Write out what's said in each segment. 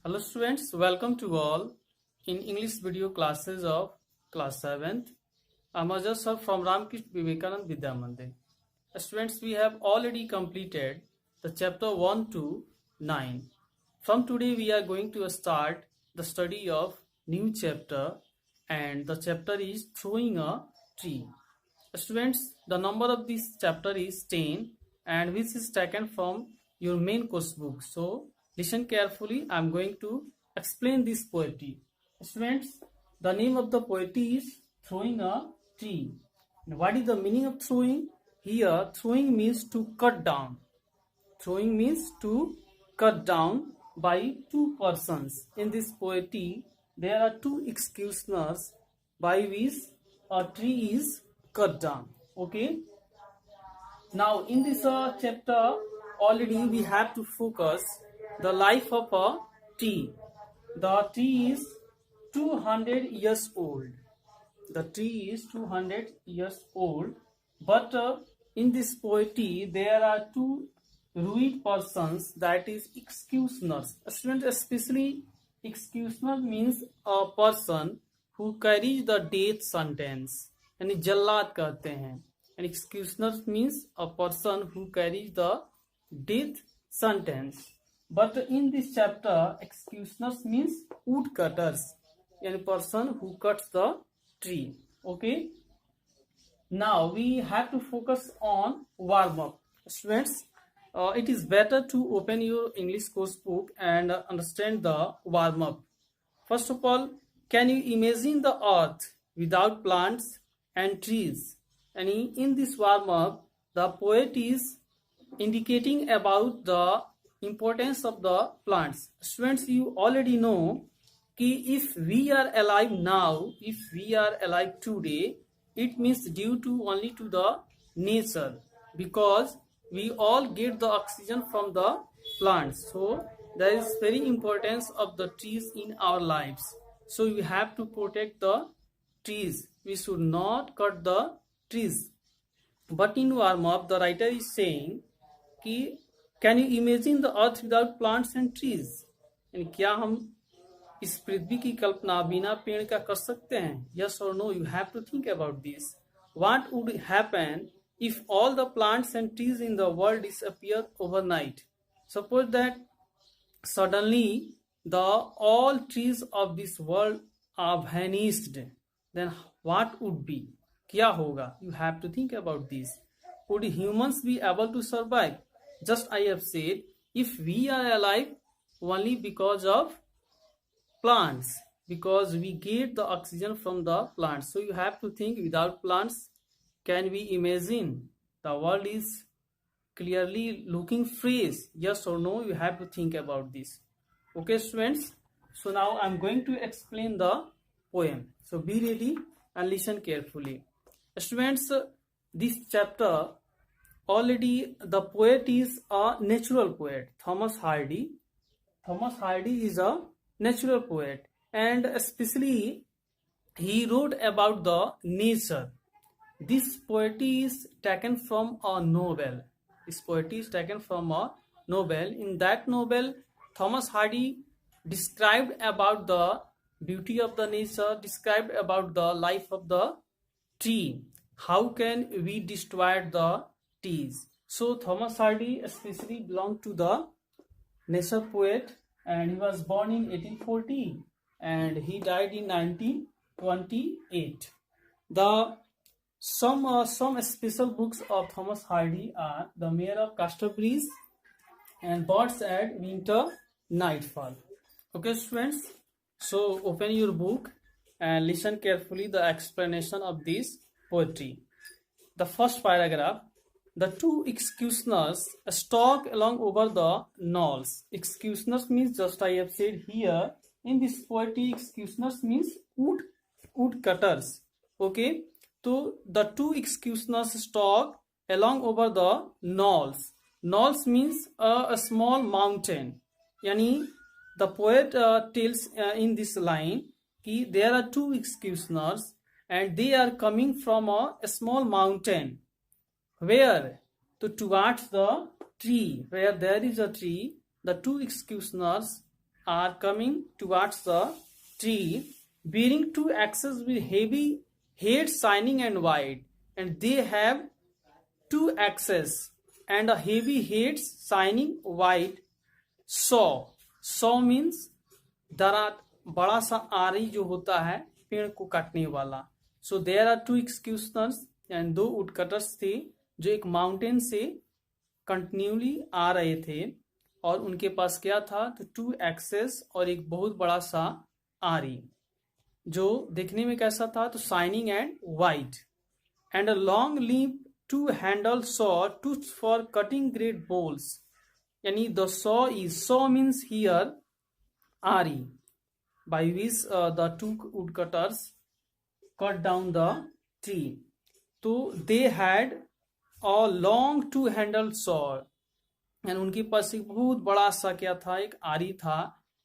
Hello students, welcome to all in English video classes of class 7th. I'm Ajay sir from Ramkrishna Vivekanand Vidya Mandir. Students, we have already completed the chapter 1 to 9. From today we are going to start the study of new chapter, and the chapter is throwing a tree. Students, the number of this chapter is 10 and which is taken from your main course book. So listen carefully. I am going to explain this poetry. Students, the name of the poetry is Throwing a Tree. And what is the meaning of throwing? Here, throwing means to cut down. Throwing means to cut down by two persons. In this poetry, there are two executioners by which a tree is cut down. Okay. Now, in this chapter, already we have to focus the life of a tree. The tree is 200 years old. The tree is 200 years old. But in this poetry, there are two ruined persons, that is executioners. Students, especially executioner means a person who carries the death sentence. यानी जल्लाद कहते हैं. And executioner means a person who carries the death sentence. But in this chapter, executioners means woodcutters, yani person who cuts the tree. Okay. Now we have to focus on warm up. Students, it is better to open your English course book and understand the warm up. First of all, can you imagine the earth without plants and trees? And in this warm up, the poet is indicating about the importance of the plants. Students, you already know that if we are alive now, if we are alive today, it means due to only to the nature, because we all get the oxygen from the plants. So there is very importance of the trees in our lives. So we have to protect the trees. We should not cut the trees. But in warm up, the writer is saying कि can you imagine the earth without plants and trees? यानी क्या हम इस पृथ्वी की कल्पना बिना पेड़ का कर सकते हैं? Yes or no? You have to think about this. What would happen if all the plants and trees in the world disappear overnight? Suppose that suddenly all trees of this world are vanished. Then what would be? क्या होगा? You have to think about this. Would humans be able to survive? Just I have said, if we are alive only because of plants, because we get the oxygen from the plants. So you have to think, without plants, can we imagine? The world is clearly looking fresh. Yes or no? You have to think about this. Okay, students? So now I'm going to explain the poem. So be ready and listen carefully. Students, this chapter, already the poet is a natural poet, Thomas Hardy. Thomas Hardy is a natural poet, and especially he wrote about the nature. This poetry is taken from a novel. This poetry is taken from a novel. In that novel, Thomas Hardy described about the beauty of the nature, described about the life of the tree. How can we destroy the trees? So Thomas Hardy especially belonged to the nature poet, and he was born in 1840 and he died in 1928. Some special books of Thomas Hardy are The Mayor of Casterbridge and Birds at Winter Nightfall. Okay, students, so open your book and listen carefully the explanation of this poetry. The first paragraph: the two executioners stalk along over the knolls. Executioners means, just I have said here, in this poetry, executioners means woodcutters. Okay, so the two executioners stalk along over the knolls. Knolls means a small mountain. Yani the poet tells in this line that there are two executioners and they are coming from a small mountain. Where? Towards the tree. Where there is a tree, the two executioners are coming towards the tree, bearing two axes with heavy heads shining and white, and they have two axes and a heavy heads shining white. Saw means दरार, बड़ा सा आरी जो होता है पेड़ को काटने वाला. So there are two executioners, and दो वुडकटर्स थे जो एक माउंटेन से कंटिन्यूली आ रहे थे, और उनके पास क्या था, तो टू एक्सेस और एक बहुत बड़ा सा आरी जो देखने में कैसा था, तो shining and white, and a long leap to handle saw tooth for cutting great boles. यानी द सॉ मीन्स हियर आरी, by which the two woodcutters cut down the tree. तो they had a long two-handled saw, and उनके पास एक बहुत बड़ा सा क्या था, एक आरी था,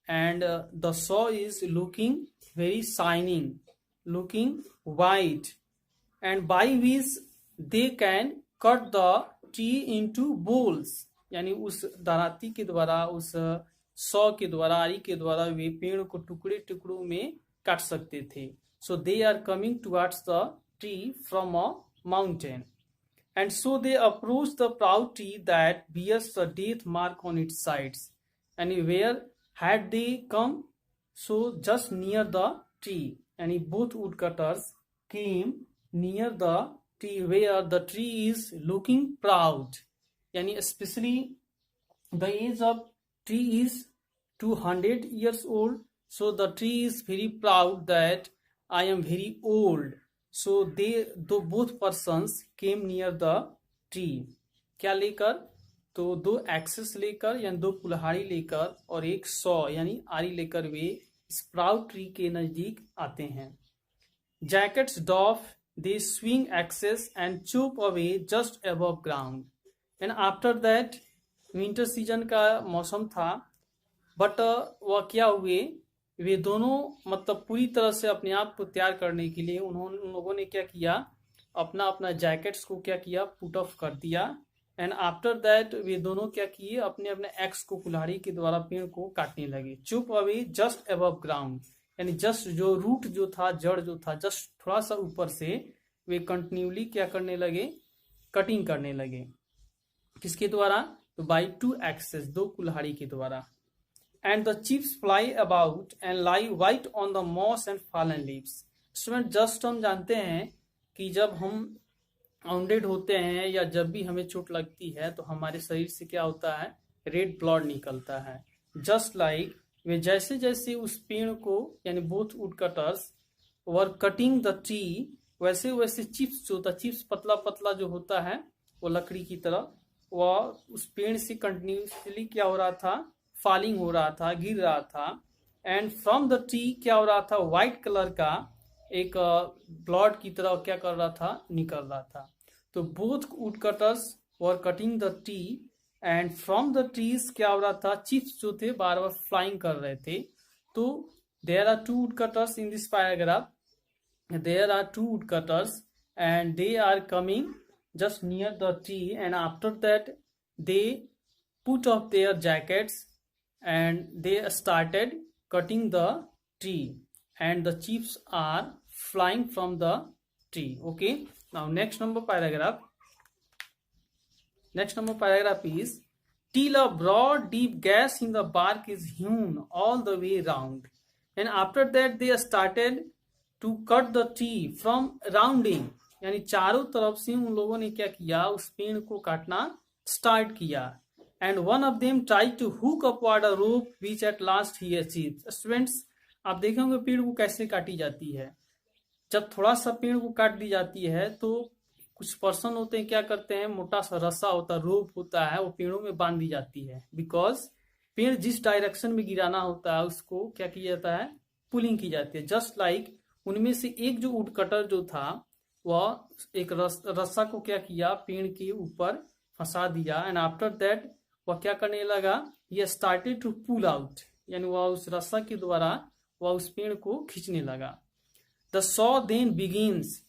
and the saw is looking very shining, looking white, and by which they can cut the tree into bowls. यानी उस दराती के द्वारा, उस सौ के द्वारा, आरी के द्वारा वे पेड़ को टुकड़े टुकड़ों में काट सकते थे. So they are coming towards the tree from a mountain, and so they approach the proud tree that bears the death mark on its sides. And where had they come, so just near the tree, यानी both woodcutters came near the tree where the tree is looking proud. यानी specially the age of tree is 200 years old, so the tree is very proud that I am very old. So both persons came near the tree. क्या लेकर, तो दो access लेकर यानी दो कुल्हाड़ी लेकर और एक सौ यानी आरी लेकर वे स्प्राउट ट्री के नजदीक आते हैं. Jackets doff, they swing axes and chop away just above ground. And after that, winter season का मौसम था, बट वह क्या हुए, वे दोनों मतलब पूरी तरह से अपने आप को तैयार करने के लिए उन लोगों ने क्या किया, अपना जैकेट्स को क्या किया, पुट ऑफ कर दिया. एंड आफ्टर दैट वे दोनों क्या किए, अपने एक्स को कुल्हाड़ी के द्वारा पेड़ को काटने लगे. चुप अवे जस्ट अबव ग्राउंड, यानी जस्ट जो रूट जो था, जड़ जो था, जस्ट थोड़ा सा ऊपर से वे कंटिन्यूली क्या करने लगे, कटिंग करने लगे. किसके द्वारा, तो बाई टू एक्सेस, दो कुल्हाड़ी के द्वारा. And the chips fly about and lie white on the moss and fallen leaves. Student, just हम जानते हैं कि जब हम वाउंडेड होते हैं या जब भी हमें चोट लगती है तो हमारे शरीर से क्या होता है, रेड ब्लड निकलता है. जस्ट लाइक वे जैसे जैसे उस पेड़ को, यानी both woodcutters were cutting the tree, वैसे वैसे चिप्स जो होता, चिप्स पतला पतला जो होता है वो लकड़ी की तरह, वह उस पेड़ से कंटिन्यूसली क्या हो रहा था, फॉलिंग हो रहा था, गिर रहा था. एंड फ्रॉम द ट्री क्या हो रहा था, व्हाइट कलर का एक ब्लड की तरह क्या कर रहा था, निकल रहा था. तो both woodcutters were cutting the tree, and from the trees क्या हो रहा था, चिप्स जो थे बार बार फ्लाइंग कर रहे थे. तो there are two woodcutters in this paragraph, there are two woodcutters and they are coming just near the tree, and after that they put off their jackets and they started cutting the tree, and the chips are flying from the tree. Okay, now next number paragraph is, till a broad deep gash in the bark is hewn all the way round, and after that they started to cut the tree from rounding. यानी चारों तरफ से उन लोगों ने क्या किया, उस पेड़ को काटना स्टार्ट किया. And one of them try to hook upward a rope which at last he achieved. Students, आप देखेंगे पेड़ को कैसे काटी जाती है. जब थोड़ा सा पेड़ को काट दी जाती है तो कुछ पर्सन होते हैं, क्या करते हैं, मोटा सा रस्सा होता है, रोप होता है, वो पेड़ों में बांध दी जाती है. बिकॉज पेड़ जिस डायरेक्शन में गिराना होता है उसको क्या किया जाता है, पुलिंग की जाती है. जस्ट लाइक उनमें से एक जो वुडकटर जो था वह एक रस्सा को क्या किया, पेड़ के ऊपर फंसा दिया. एंड आफ्टर दैट वह क्या करने लगा, ये स्टार्टेड टू पुल आउट, यानी वह उस रस्सा के द्वारा वह उस पेड़ को खींचने लगा. The saw then begins,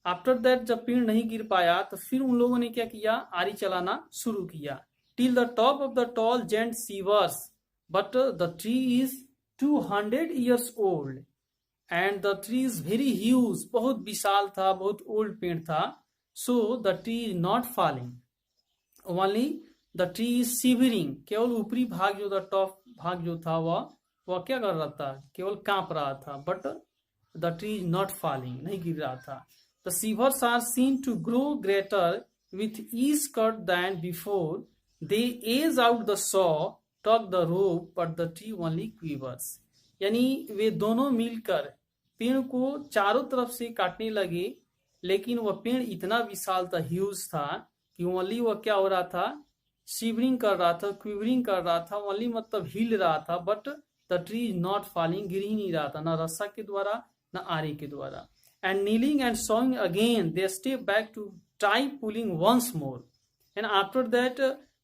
after that जब पेड़ नहीं गिर पाया तो फिर उन लोगों ने क्या किया, आरी चलाना शुरू किया. Till the top of the tall giant shivers but the tree is 200 years old and the tree is very huge, बहुत विशाल था, बहुत old पेड़ था. So the tree is not falling, only the tree is shivering. केवल ऊपरी भाग जो था, टॉप भाग जो था, वह क्या कर रहा था, केवल कांप रहा था. But the tree is not falling, नहीं गिर रहा था. The shivers are seen to grow greater with each cut than before. They age out the saw, tug the rope, but the tree only quivers. यानी वे दोनों मिलकर पेड़ को चारों तरफ से काटने लगे, लेकिन वह पेड़ इतना विशाल था, ह्यूज था, कि ओनली वह क्या हो रहा था, शिवरिंग कर रहा था, क्विवरिंग कर रहा था, ओनली मतलब हिल रहा था. But the tree is not falling, गिर ही नहीं रहा था, ना रस्सा के द्वारा ना आरी के द्वारा. And kneeling and sawing again they step back to try pulling once more. And after that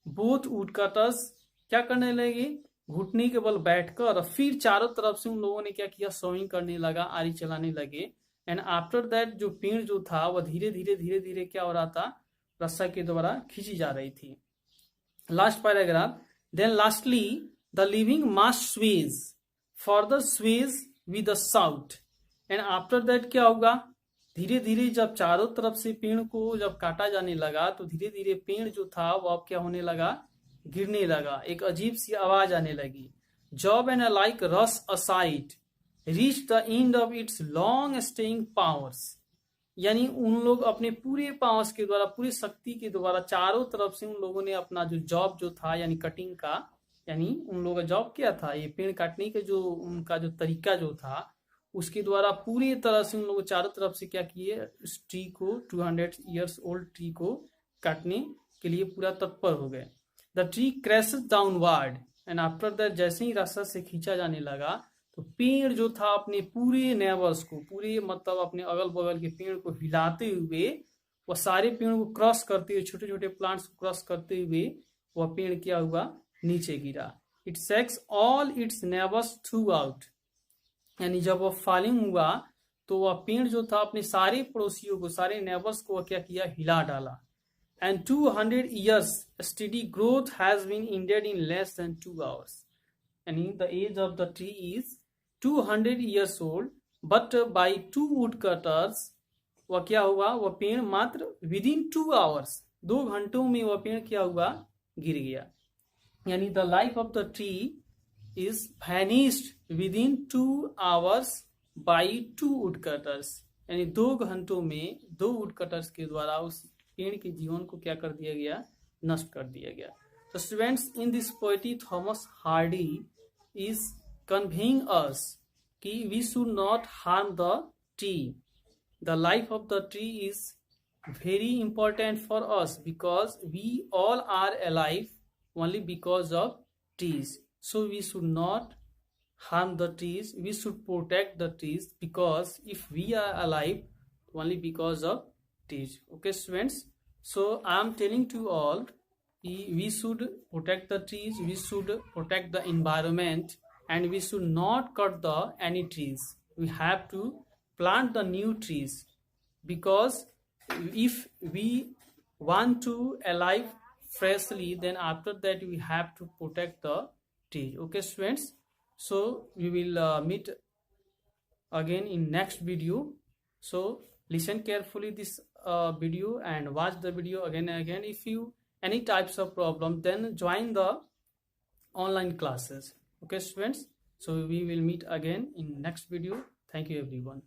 both wood cutters क्या करने लगे, घुटने के बल बैठकर फिर चारों तरफ से उन लोगों ने क्या किया, सोइंग करने लगा, आरी चलाने लगे. एंड आफ्टर दैट जो पेड़ जो था वह धीरे धीरे क्या हो रहा था, रस्सा के द्वारा खींची जा रही थी. Last paragraph. Then lastly the living mass sways, further sways with a shout. And after that क्या होगा, धीरे धीरे जब चारों तरफ से पेड़ को जब काटा जाने लगा तो धीरे धीरे पेड़ जो था वो अब क्या होने लगा, गिरने लगा. एक अजीब सी आवाज आने लगी. जॉब एंड लाइक रस aside reach the end of its long staying powers. यानी उन लोग अपने पूरे पावर्स के द्वारा, पूरी शक्ति के द्वारा चारों तरफ से उन लोगों ने अपना जो जॉब जो था, यानी कटिंग का, यानी उन लोगों का जॉब क्या था, ये पेड़ काटने का जो उनका जो तरीका जो था, उसके द्वारा पूरी तरह से उन लोगों चारों तरफ से क्या किए, उस ट्री को, 200 ईयर्स ओल्ड ट्री को काटने के लिए पूरा तत्पर हो गए. The tree crashes downward and after that जैसे ही रास्ता से खींचा जाने लगा तो पेड़ जो था अपने पूरे नेबर्स को, पूरे मतलब अपने अगल बगल के पेड़ को हिलाते हुए, वह सारे पेड़ों को क्रॉस करते हुए, छोटे छोटे प्लांट्स को क्रॉस करते हुए वह पेड़ क्या हुआ, नीचे गिरा. It sex all it's neighbours through out. यानी जब वह फॉलिंग हुआ तो वह पेड़ जो था अपने सारे पड़ोसियों को, सारे नेबर्स को क्या किया, हिला डाला. And 200 years steady growth has been ended in less than 2 hours. यानी the age of the tree is 200 years old, but by 2 woodcutters वह क्या हुआ, वह पेड़ मात्र within 2 hours, 2 घंटों में वह पेड़ क्या हुआ, गिर गया. यानी the life of the tree is vanished within 2 hours by 2 woodcutters. यानी 2 घंटों में 2 woodcutters के द्वारा उस पेड़ के जीवन को क्या कर दिया गया, नष्ट कर दिया गया. तो students, in this poetry Thomas Hardy is conveying us कि we should not harm the tree. The life of the tree is very important for us because we all are alive only because of trees. So we should not harm the trees, we should protect the trees, because if we are alive only because of trees. Okay students, so I am telling to all, we should protect the trees, we should protect the environment, and we should not cut the any trees. We have to plant the new trees, because if we want to alive freshly, then after that we have to protect the trees. Okay students, so we will meet again in next video. So listen carefully this video and watch the video again and again. If you any types of problem, then join the online classes. Okay students, so we will meet again in next video. Thank you everyone.